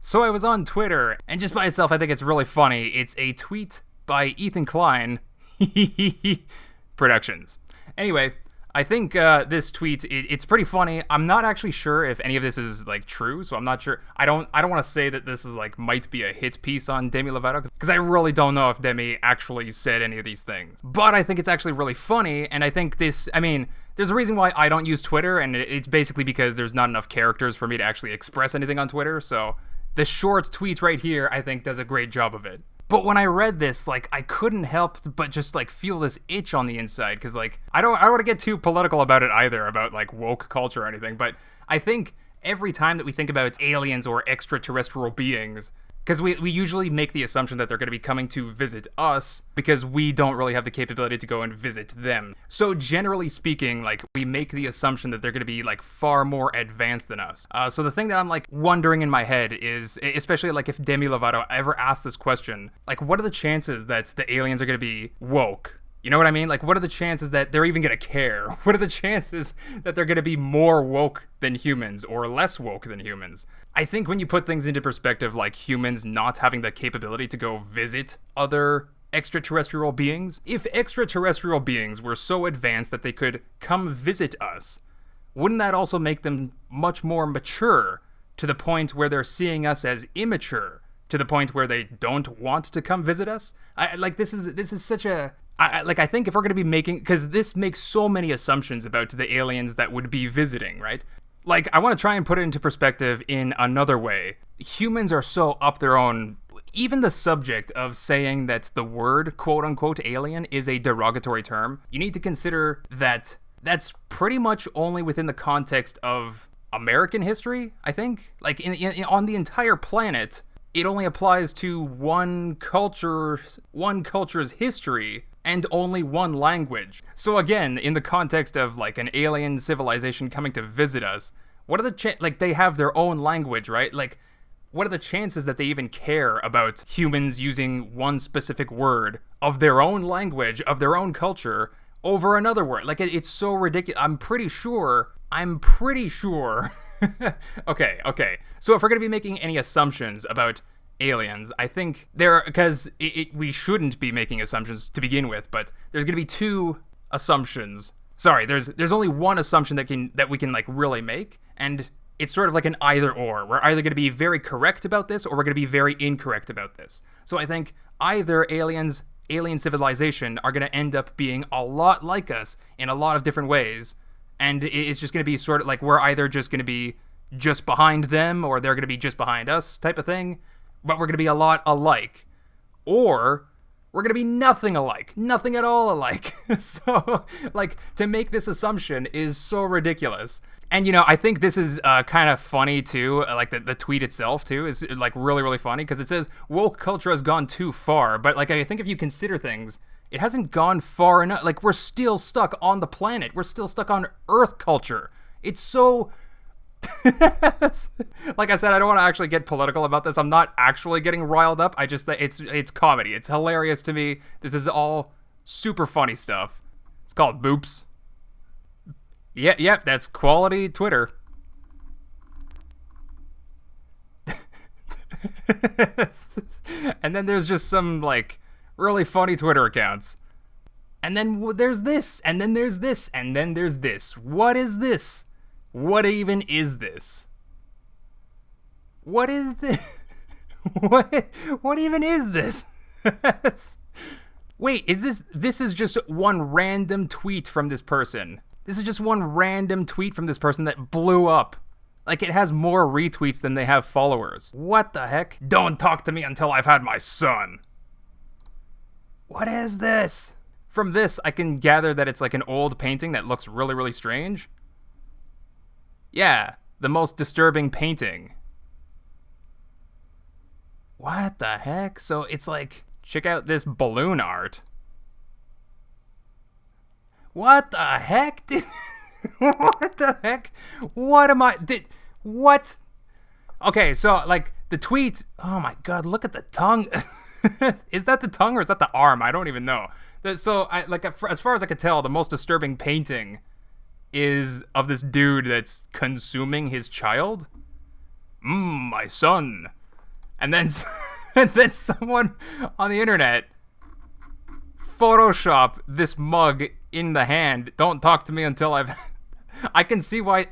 So I was on Twitter, and just by itself, I think it's really funny. It's a tweet by Ethan Klein Productions. Anyway, I think this tweet it's pretty funny. I'm not actually sure if any of this is like true, so I'm not sure. I don't want to say that this is like might be a hit piece on Demi Lovato because I really don't know if Demi actually said any of these things. But I think it's actually really funny, and I think this. I mean, there's a reason why I don't use Twitter, and it's basically because there's not enough characters for me to actually express anything on Twitter. So the short tweet right here, I think, does a great job of it. But when I read this, like, I couldn't help but just, like, feel this itch on the inside, because, like, I don't want to get too political about it either, about, like, woke culture or anything, but I think every time that we think about aliens or extraterrestrial beings, because we usually make the assumption that they're going to be coming to visit us because we don't really have the capability to go and visit them. So generally speaking, like, we make the assumption that they're going to be, like, far more advanced than us. So the thing that I'm, like, wondering in my head is, especially, like, if Demi Lovato ever asked this question, like, what are the chances that the aliens are going to be woke? You know what I mean? Like, what are the chances that they're even going to care? What are the chances that they're going to be more woke than humans or less woke than humans? I think when you put things into perspective, like humans not having the capability to go visit other extraterrestrial beings, if extraterrestrial beings were so advanced that they could come visit us, wouldn't that also make them much more mature to the point where they're seeing us as immature, to the point where they don't want to come visit us? This is such a... I think if we're going to be making... Because this makes so many assumptions about the aliens that would be visiting, right? Like, I want to try and put it into perspective in another way. Humans are so up their own... Even the subject of saying that the word, quote-unquote, alien is a derogatory term, you need to consider that that's pretty much only within the context of American history, I think. Like, on the entire planet, it only applies to one culture's history and only one language. So again, in the context of like an alien civilization coming to visit us, what are the like they have their own language, right? Like, what are the chances that they even care about humans using one specific word of their own language, of their own culture, over another word? Like, it's so ridiculous. I'm pretty sure. Okay. So if we're going to be making any assumptions about aliens, I think because we shouldn't be making assumptions to begin with, but there's going to be two assumptions. Sorry, there's only one assumption that we can like really make, and it's sort of like an either or. We're either going to be very correct about this, or we're going to be very incorrect about this. So I think either alien civilization are going to end up being a lot like us in a lot of different ways, and it's just going to be sort of like we're either just going to be just behind them, or they're going to be just behind us type of thing, but we're going to be a lot alike, or we're going to be nothing alike, nothing at all alike. So, like, to make this assumption is so ridiculous. And, you know, I think this is kind of funny, too. Like, the tweet itself, too, is, like, really, really funny, because it says, woke culture has gone too far. But, like, I think if you consider things, it hasn't gone far enough. Like, we're still stuck on the planet. We're still stuck on Earth culture. It's so... Like I said, I don't want to actually get political about this. I'm not actually getting riled up. I just it's comedy. It's hilarious to me. This is all super funny stuff. It's called Boops. Yep, that's quality Twitter. And then there's just some like really funny Twitter accounts. And then there's this, and then there's this, and then there's this. What is this? What even is this? What is this? What even is this? Wait, this is just one random tweet from this person. This is just one random tweet from this person that blew up. Like, it has more retweets than they have followers. What the heck? Don't talk to me until I've had my son. What is this? From this, I can gather that it's like an old painting that looks really, really strange. Yeah, the most disturbing painting. What the heck? So it's like, check out this balloon art. What the heck? What the heck? What am I... What? Okay, so, like, the tweet... Oh my god, look at the tongue. Is that the tongue or is that the arm? I don't even know. So, as far as I could tell, the most disturbing painting is of this dude that's consuming his child. My son. and then and then someone on the internet Photoshop this mug in the hand. Don't talk to me until I've. I can see why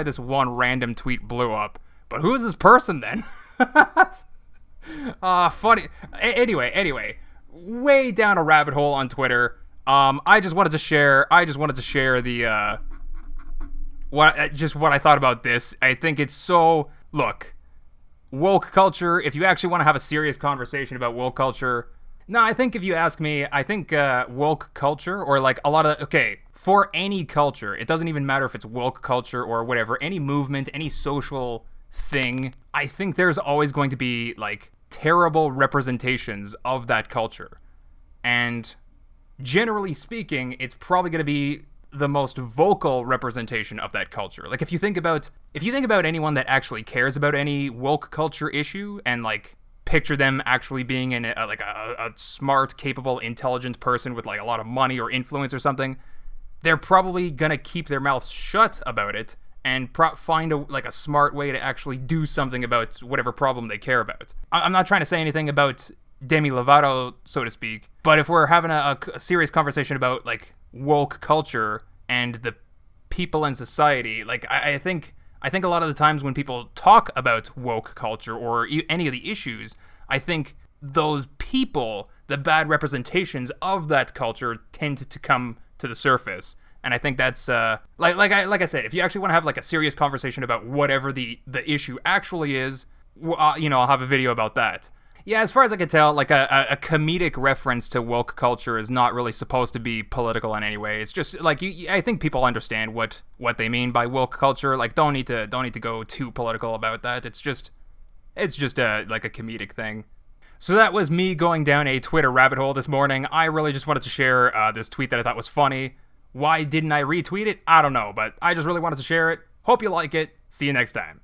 this one random tweet blew up. But who is this person then? Funny. Anyway, way down a rabbit hole on Twitter. I just wanted to share the what I thought about this. I think it's so look, woke culture. If you actually want to have a serious conversation about woke culture, no, I think if you ask me, I think woke culture or like a lot of for any culture, it doesn't even matter if it's woke culture or whatever, any movement, any social thing, I think there's always going to be like terrible representations of that culture. And generally speaking, it's probably going to be the most vocal representation of that culture. Like if you think about anyone that actually cares about any woke culture issue and like picture them actually being in a smart, capable, intelligent person with like a lot of money or influence or something, they're probably going to keep their mouths shut about it and find a smart way to actually do something about whatever problem they care about. I'm not trying to say anything about Demi Lovato, so to speak, but if we're having a serious conversation about like woke culture and the people in society, like I think a lot of the times when people talk about woke culture or any of the issues, I think those people, the bad representations of that culture, tend to come to the surface. And I think that's like I said, if you actually want to have like a serious conversation about whatever the issue actually is, I'll have a video about that. Yeah, as far as I can tell, like a comedic reference to woke culture is not really supposed to be political in any way. It's just like I think people understand what they mean by woke culture. Like don't need to go too political about that. It's just like a comedic thing. So that was me going down a Twitter rabbit hole this morning. I really just wanted to share this tweet that I thought was funny. Why didn't I retweet it? I don't know, but I just really wanted to share it. Hope you like it. See you next time.